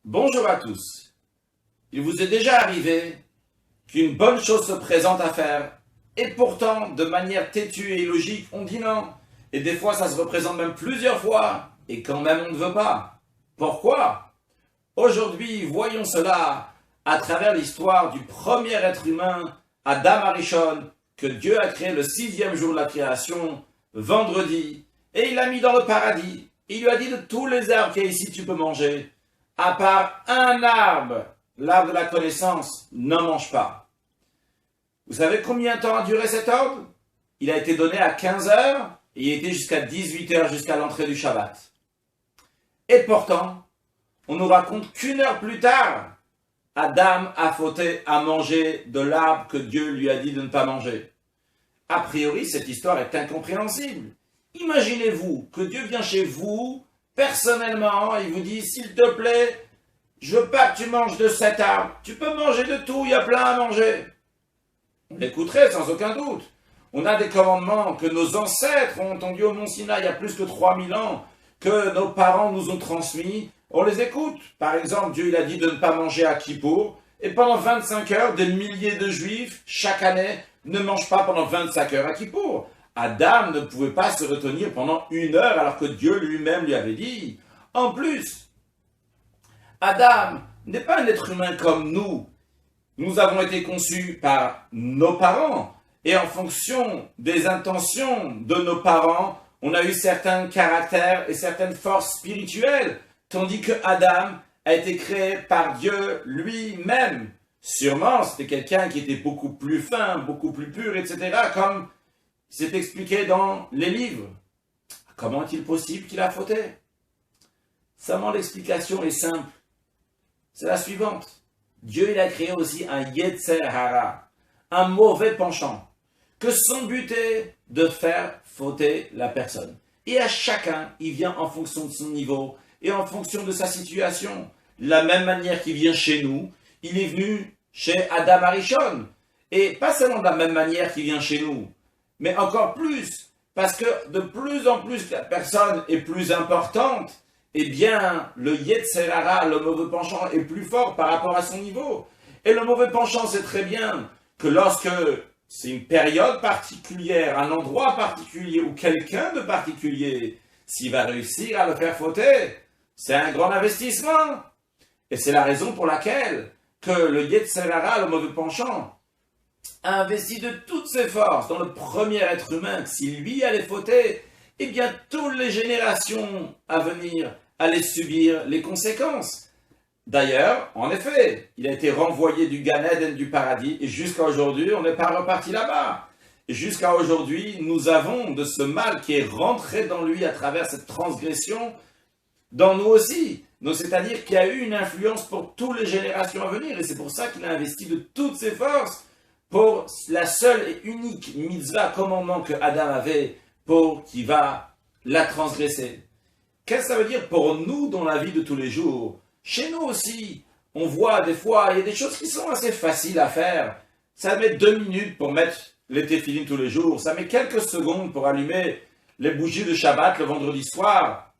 Bonjour à tous. Il vous est déjà arrivé qu'une bonne chose se présente à faire et pourtant, de manière têtue et illogique, on dit non. Et des fois, ça se représente même plusieurs fois et quand même on ne veut pas. Pourquoi? Aujourd'hui, voyons cela à travers l'histoire du premier être humain, Adam Arishon, que Dieu a créé le 6e jour de la création, vendredi, et il l'a mis dans le paradis. Il lui a dit de tous les arbres qu'il y a ici, tu peux manger. À part un arbre, l'arbre de la connaissance, n'en mange pas. Vous savez combien de temps a duré cet ordre? Il a été donné à 15 heures et il était jusqu'à 18 heures jusqu'à l'entrée du Shabbat. Et pourtant, on nous raconte qu'une heure plus tard, Adam a fauté à manger de l'arbre que Dieu lui a dit de ne pas manger. A priori, cette histoire est incompréhensible. Imaginez-vous que Dieu vient chez vous, personnellement, et vous dit, s'il te plaît, je veux pas que tu manges de cet arbre. Tu peux manger de tout, il y a plein à manger. On l'écouterait sans aucun doute. On a des commandements que nos ancêtres ont entendus au Mont Sinaï il y a plus que 3000 ans, que nos parents nous ont transmis. On les écoute. Par exemple, Dieu il a dit de ne pas manger à Kippour, et pendant 25 heures, des milliers de juifs, chaque année, ne mangent pas pendant 25 heures à Kippour. Adam ne pouvait pas se retenir pendant 1 heure alors que Dieu lui-même lui avait dit. En plus, Adam n'est pas un être humain comme nous. Nous avons été conçus par nos parents et en fonction des intentions de nos parents, on a eu certains caractères et certaines forces spirituelles, tandis que Adam a été créé par Dieu lui-même. Sûrement, c'était quelqu'un qui était beaucoup plus fin, beaucoup plus pur, etc., comme c'est expliqué dans les livres. Comment est-il possible qu'il a fauté? Seulement l'explication est simple. C'est la suivante. Dieu il a créé aussi un Yetzer Hara, un mauvais penchant, que son but est de faire fauter la personne. Et à chacun, il vient en fonction de son niveau et en fonction de sa situation. De la même manière qu'il vient chez nous, il est venu chez Adam Arishon. Et pas seulement de la même manière qu'il vient chez nous, mais encore plus, parce que de plus en plus la personne est plus importante, eh bien, le Yetzer Hara, le mauvais penchant, est plus fort par rapport à son niveau. Et le mauvais penchant sait très bien que lorsque c'est une période particulière, un endroit particulier ou quelqu'un de particulier, s'il va réussir à le faire fauter, c'est un grand investissement. Et c'est la raison pour laquelle que le Yetzer Hara, le mauvais penchant, a investi de toutes ses forces dans le premier être humain, que si lui allait fauter, eh bien, toutes les générations à venir allaient subir les conséquences. D'ailleurs, en effet, il a été renvoyé du Gan Eden, du paradis, et jusqu'à aujourd'hui, on n'est pas reparti là-bas. Et jusqu'à aujourd'hui, nous avons de ce mal qui est rentré dans lui à travers cette transgression, dans nous aussi. Donc, c'est-à-dire qu'il y a eu une influence pour toutes les générations à venir, et c'est pour ça qu'il a investi de toutes ses forces pour la seule et unique mitzvah, commandement que Adam avait, pour qui va la transgresser. Qu'est-ce que ça veut dire pour nous dans la vie de tous les jours? Chez nous aussi, on voit des fois, il y a des choses qui sont assez faciles à faire. Ça met 2 minutes pour mettre les téphilines tous les jours. Ça met quelques secondes pour allumer les bougies de Shabbat le vendredi soir.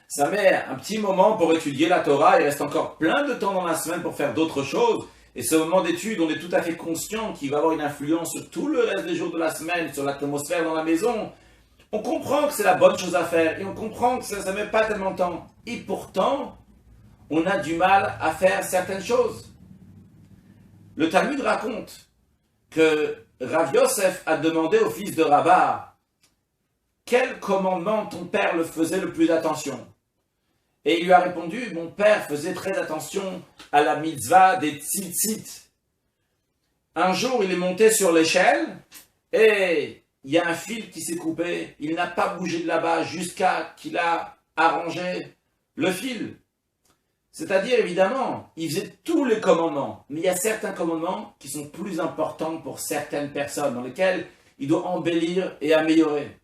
Ça met un petit moment pour étudier la Torah. Il reste encore plein de temps dans la semaine pour faire d'autres choses. Et ce moment d'étude, on est tout à fait conscient qu'il va avoir une influence sur tout le reste des jours de la semaine, sur l'atmosphère dans la maison. On comprend que c'est la bonne chose à faire et on comprend que ça ne met pas tellement de temps. Et pourtant, on a du mal à faire certaines choses. Le Talmud raconte que Rav Yosef a demandé au fils de Rabba quel commandement ton père le faisait le plus attention. Et il lui a répondu, mon père faisait très attention à la mitzvah des tzitzit. Un jour, il est monté sur l'échelle et il y a un fil qui s'est coupé. Il n'a pas bougé de là-bas jusqu'à qu'il a arrangé le fil. C'est-à-dire, évidemment, il faisait tous les commandements. Mais il y a certains commandements qui sont plus importants pour certaines personnes, dans lesquels il doit embellir et améliorer.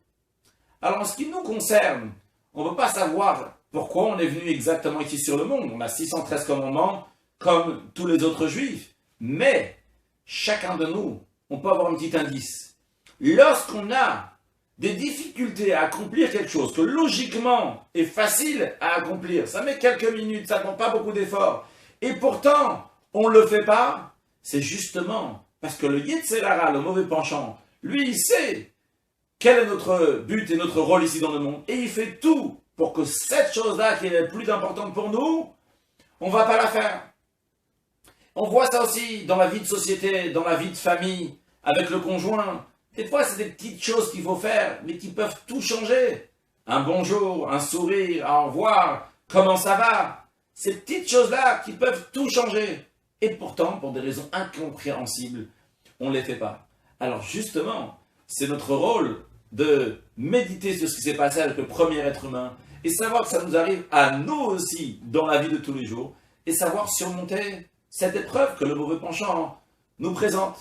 Alors, en ce qui nous concerne, on ne peut pas savoir pourquoi on est venu exactement ici sur le monde. On a 613 commandements, comme tous les autres juifs. Mais, chacun de nous, on peut avoir un petit indice. Lorsqu'on a des difficultés à accomplir quelque chose que logiquement est facile à accomplir, ça met quelques minutes, ça ne demande pas beaucoup d'efforts, et pourtant on ne le fait pas, c'est justement parce que le Yetzer Hara, le mauvais penchant, lui il sait quel est notre but et notre rôle ici dans le monde, et il fait tout pour que cette chose-là qui est la plus importante pour nous, on ne va pas la faire. On voit ça aussi dans la vie de société, dans la vie de famille, avec le conjoint. Des fois, c'est des petites choses qu'il faut faire, mais qui peuvent tout changer. Un bonjour, un sourire, un au revoir, comment ça va? Ces petites choses-là qui peuvent tout changer. Et pourtant, pour des raisons incompréhensibles, on ne les fait pas. Alors justement, c'est notre rôle de méditer sur ce qui s'est passé avec le premier être humain et savoir que ça nous arrive à nous aussi dans la vie de tous les jours et savoir surmonter cette épreuve que le mauvais penchant nous présente.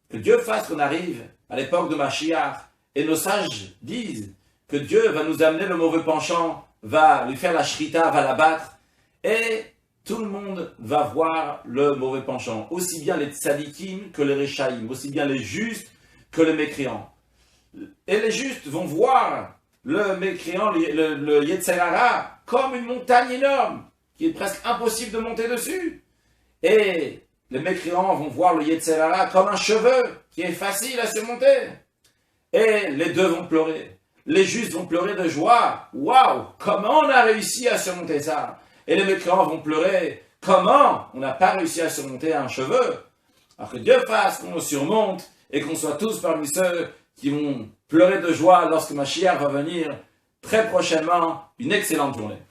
Que Dieu fasse qu'on arrive à l'époque de Mashiach et nos sages disent que Dieu va nous amener le mauvais penchant, va lui faire la shrita, va l'abattre et tout le monde va voir le mauvais penchant, aussi bien les tzadikim que les rechaïm, aussi bien les justes que les mécréants. Et les justes vont voir le mécréant, le Yetzer Hara, comme une montagne énorme, qui est presque impossible de monter dessus. Et les mécréants vont voir le Yetzer Hara comme un cheveu, qui est facile à surmonter. Et les deux vont pleurer. Les justes vont pleurer de joie. Waouh, comment on a réussi à surmonter ça? Et les mécréants vont pleurer. Comment on n'a pas réussi à surmonter un cheveu? Alors que Dieu fasse qu'on le surmonte et qu'on soit tous parmi ceux qui vont pleurer de joie lorsque Mashiach va venir très prochainement. Une excellente journée.